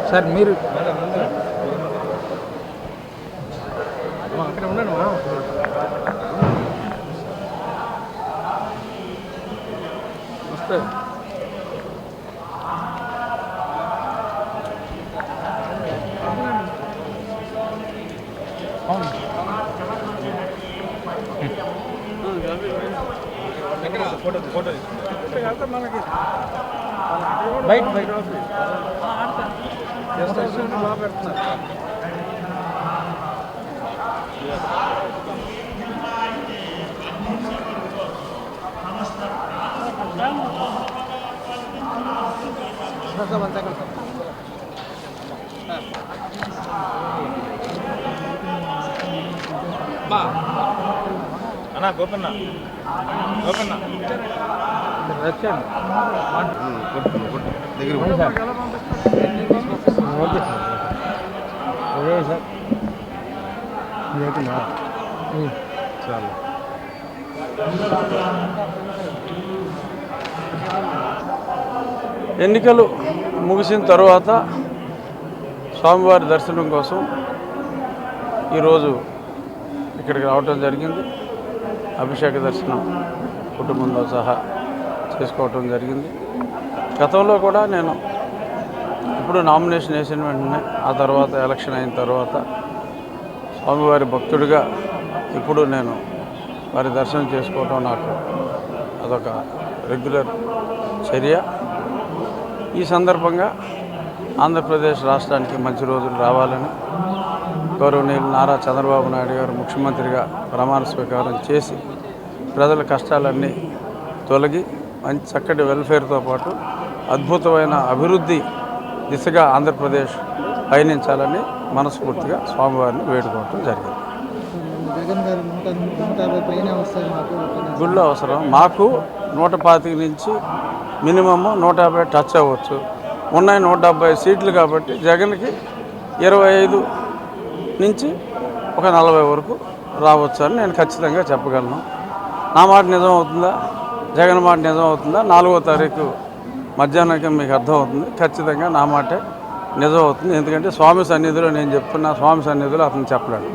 Sir మీరు అక్కడ ఉండండి వస్తే ఫోటో మనకి బయట బాగా పెడుతున్నారు. అన్నా గోపన్న వచ్చాను దగ్గర ఓకే సార్ అదే సార్ చాలా ఎన్నికలు ముగిసిన తర్వాత స్వామివారి దర్శనం కోసం ఈరోజు ఇక్కడికి రావటం జరిగింది. అభిషేక దర్శనం కుటుంబంతో సహా చేసుకోవటం జరిగింది. గతంలో కూడా నేను ఇప్పుడు నామినేషన్ వేసిన వెంటనే ఆ తర్వాత ఎలక్షన్ అయిన తర్వాత స్వామివారి భక్తుడిగా ఇప్పుడు నేను వారి దర్శనం చేసుకోవటం నాకు అదొక రెగ్యులర్ చర్య. ఈ సందర్భంగా ఆంధ్రప్రదేశ్ రాష్ట్రానికి మంచి రోజులు రావాలని గౌరవనీయులు నారా చంద్రబాబు నాయుడు గారు ముఖ్యమంత్రిగా ప్రమాణ స్వీకారం చేసి ప్రజల కష్టాలన్నీ తొలగి మంచి చక్కటి వెల్ఫేర్తో పాటు అద్భుతమైన అభివృద్ధి దిశగా ఆంధ్రప్రదేశ్ పయనించాలని మనస్ఫూర్తిగా స్వామివారిని వేడుకోవటం జరిగింది. గుళ్ళో అవసరం మాకు 125 నుంచి మినిమమ్ 150 టచ్ అవ్వచ్చు. ఉన్నాయి 170 సీట్లు కాబట్టి జగన్కి 25 నుంచి ఒక 40 వరకు రావచ్చు అని నేను ఖచ్చితంగా చెప్పగలను. నా మాట నిజం అవుతుందా, జగన్ మాట నిజం అవుతుందా 4వ తారీఖు మధ్యాహ్నానికి మీకు అర్థమవుతుంది. ఖచ్చితంగా నా మాటే నిజం అవుతుంది. ఎందుకంటే స్వామి సన్నిధిలో నేను చెప్తున్నా, స్వామి సన్నిధిలో అతను చెప్పలేడు.